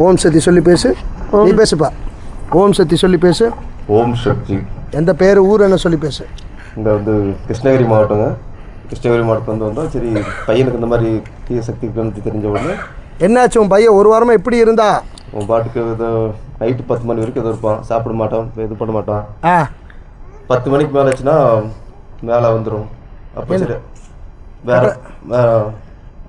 ஓம் சக்தி சொல்லி பேசு. நீ பேசுப்பா. ஓம் சக்தி சொல்லி பேசு. ஓம் சக்தி. எந்த பேர் ஊர் என்ன சொல்லி பேசு. இந்த வந்து கிருஷ்ணகிரி மாவட்டங்க. கிருஷ்ணகிரி மாவட்டம் வந்தோம். சரி, பையனுக்கு இந்த மாதிரி தீய சக்தி தெரிஞ்ச உடனே என்னாச்சு? உன் பையன் ஒரு வாரமாக எப்படி இருந்தா? உன் பாட்டுக்கு ஏதோ நைட்டு 10 மணி வரைக்கும் எதோ இருப்பான். சாப்பிட மாட்டான், இது பண்ண மாட்டான். 10 மணிக்கு மேலே ஆச்சுன்னா மேலே வந்துடும். அப்போ சரி வேற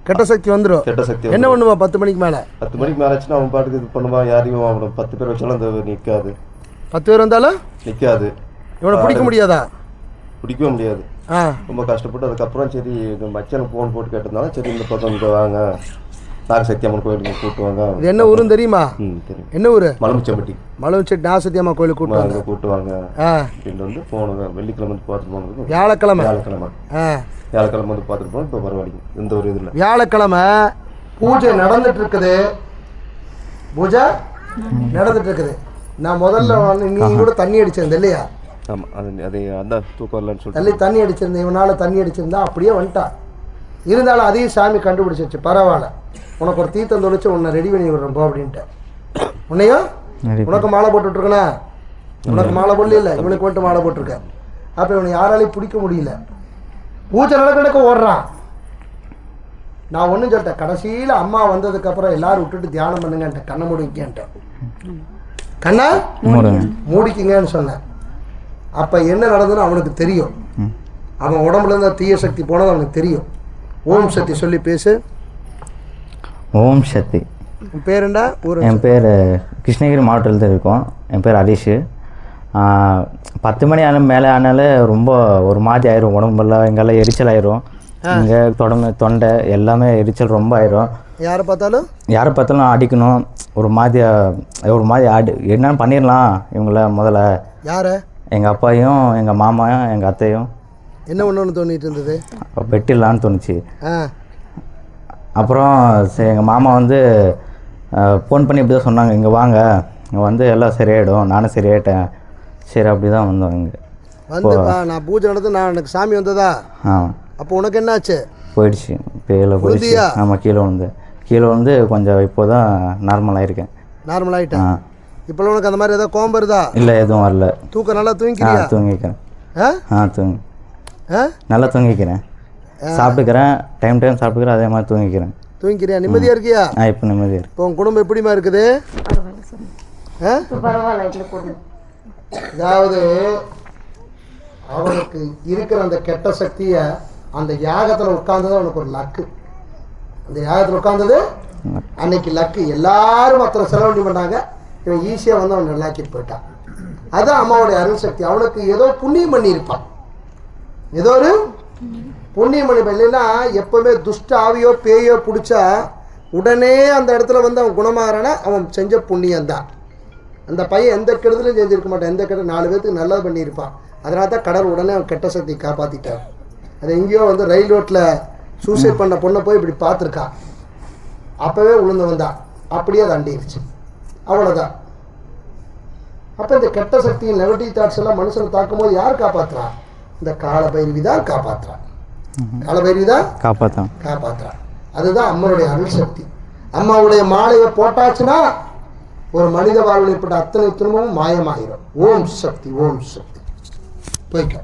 கெட்ட சக்தி வந்துடும். கெட்ட சக்தி என்ன பண்ணுவான் 10 மணிக்கு மேலே? 10 மணிக்கு மேலே ஆச்சுன்னா அவன் பாட்டுக்கு இது பண்ணுவான். யாரையும் அவனை 10 பேர் வச்சாலும் அந்த நிற்காது. 10 பேர் வந்தாலும் நிற்காது. இவனை பிடிக்க முடியாதா? பிடிக்கவே முடியாது. ரொம்ப கஷ்டப்பட்டு அதுக்கப்புறம் சரி இந்த மச்சானுக்கு ஃபோன் போட்டு கேட்டிருந்தாலும் சரி இந்த பக்கம் இங்கே வாங்க, நாகசக்தி அம்மன் கோயிலுக்கு கூட்டுவாங்க. இது என்ன ஊருன்னு தெரியுமா? தெரியும். என்ன ஊர்? மலமுச்சம்பட்டி. மலமுச்சம்பட்டி நாகசக்தி அம்மன் கோயிலுக்கு கூட்டுவாங்க. கூட்டுவாங்க அப்படின்னு வந்து போனது. வெள்ளிக்கிழமை வந்து பார்த்துட்டு போனது. வியாழக்கிழமை வந்து பார்த்துட்டு போனோம். இப்போ பரவாயில்லைங்க, இந்த ஒரு இதில் வியாழக்கிழமை பூஜை நடந்துட்டு இருக்குது. பூஜை நடந்துட்டு இருக்குது. நான் முதல்ல நீ கூட தண்ணி அடிச்சிருந்தேன் இல்லையா? ஆமாம், அது அந்த தூக்கம் இல்லைன்னு சொல்லி தண்ணி அடிச்சிருந்தேன். இவனால் தண்ணி அடிச்சிருந்தா அப்படியே வந்துட்டான். இருந்தாலும் அதையும் சாமி கண்டுபிடிச்சிருச்சு. பரவாயில்ல, உனக்கு ஒரு தீர்த்தம் தொலைச்சு உன்னை ரெடி பண்ணி விடுறோம் போ அப்படின்ட்டு. உன்னையும் உனக்கு மாலை போட்டுட்ருக்கனா? உனக்கு மாலை போடல இல்லை, இவனுக்கு மட்டும் மாலை போட்டிருக்க. அப்போ இவனை யாராலையும் பிடிக்க முடியல. பூஜை நடக்க ஓடுறான். நான் ஒன்றும் சொல்லிட்டேன். கடைசியில் அம்மா வந்ததுக்கப்புறம் எல்லாரும் விட்டுட்டு தியானம் பண்ணுங்கன்ட்டேன். கண்ணை மூடிக்கேன்ட்டேன். கண்ணா மூடிக்கிங்கன்னு சொன்னேன். அப்போ என்ன நடந்ததுன்னு அவனுக்கு தெரியும். அவன் உடம்புல இருந்த தீய சக்தி போனது அவனுக்கு தெரியும். ஓம் சக்தி சொல்லி பேசு. ஓம் சக்தி. உன் பேர் என்ன ஊர்? என் பேர் கிருஷ்ணகிரி மாவட்டத்தில் இருக்கோம். என் பேர் ஹரிஷு. 10 மணி மேலே ஆனாலே ரொம்ப ஒரு மாதிரி ஆயிரும். உடம்பெல்லாம் எங்கெல்லாம் எரிச்சல் ஆயிரும். இங்கே தொண்டை எல்லாமே எரிச்சல் ரொம்ப ஆயிரும். யாரை பார்த்தாலும் அடிக்கணும். ஒரு மாதிரி என்னென்னு பண்ணிடலாம் இவங்கள. முதல்ல யாரை? எங்கள் அப்பாயும் எங்கள் மாமாயும் எங்கள் அத்தையும். என்ன ஒன்று தோணிட்டு இருந்தது? வெட்டிடலான்னு தோணுச்சு. அப்புறம் சரி, எங்கள் மாமா வந்து ஃபோன் பண்ணி இப்படி தான் சொன்னாங்க, இங்கே வாங்க, இங்கே வந்து எல்லாம் சரியாயிடும். நானும் சரியாயிட்டேன். சரி, அப்படி தான் வந்தோம். இங்கே வந்து நான் பூஜை நடந்து எனக்கு சாமி வந்ததா? அப்போ உனக்கு என்ன ஆச்சு? போயிடுச்சு. கீழே போயிடுச்சு. ஆமாம், கீழே வந்து கொஞ்சம் இப்போ தான் நார்மல் ஆகிருக்கேன். நார்மல் ஆகிட்டேன். இப்போ உனக்கு அந்த மாதிரி ஏதாவது கோம்பம் வருதா? இல்லை, எதுவும் வரல. தூக்கம் நல்லா தூங்கிக்கிறியா? தூங்கிக்கிறேன். நல்லா தூங்கிக்கிறேன். சாப்பிட்டுக்கிறேன், டைம் சாப்பிட்டுக்கிறேன், அதே மாதிரி தூங்கிக்கிறேன். நிம்மதியாக இருக்கியா? இப்போ நிம்மதியாக இருக்கு. இப்போ உன் குடும்பம் எப்படிமா இருக்குது? அதாவது அவனுக்கு இருக்கிற அந்த கெட்ட சக்தியை அந்த யாகத்தில் உட்கார்ந்தது அவனுக்கு ஒரு லக்கு. அந்த யாகத்தில் உட்கார்ந்தது அன்னைக்கு லக்கு. எல்லாரும் அத்தனை செலவழி பண்ணாங்க. இவன் ஈஸியாக வந்து அவன் நல்லாக்கிட்டு போயிட்டான். அதுதான் அம்மாவுடைய அருள் சக்தி. அவனுக்கு ஏதோ புண்ணியம் பண்ணியிருப்பான். ஏதோ ஒரு புண்ணியம் பண்ணியிருப்பான். இல்லைன்னா எப்பவுமே துஷ்ட ஆவியோ பேயோ பிடிச்சா உடனே அந்த இடத்துல வந்து அவன் குணமாகறானா அவன் செஞ்ச புண்ணியந்தான். அந்த பையன் எந்த கெடுதலும் செஞ்சிருக்க மாட்டான். எந்த கெடுதல் 4 பேருக்கு நல்லது பண்ணியிருப்பான். அதனால தான் கடவுள் உடனே அவன் கெட்ட சக்தி காப்பாற்றிட்டார். அது எங்கேயோ வந்து ரயில் ரோட்டில் சூசைட் பண்ண பொண்ணை போய் இப்படி பார்த்துருக்கான். அப்போவே உளுந்து வந்தான். அப்படியே அது அண்டிருச்சு. அவ்வளோதான். அப்போ இந்த கெட்ட சக்தியின் நெகட்டிவ் தாட்ஸ் எல்லாம் மனுஷனை தாக்கும் போது யார் காப்பாற்றுறான்? இந்த காலபைரவி தான் காப்பாற்றுறான். காலபைரவி தான் காப்பாற்றுறான். அதுதான் அம்மனுடைய அருள் சக்தி. அம்மாவுடைய மாலையை போட்டாச்சுன்னா ஒரு மனித வாழ்வில் ஏற்பட்ட அத்தனை துன்பமும் மாயமாகிடும். ஓம் சக்தி, ஓம் சக்தி. போய்க்க.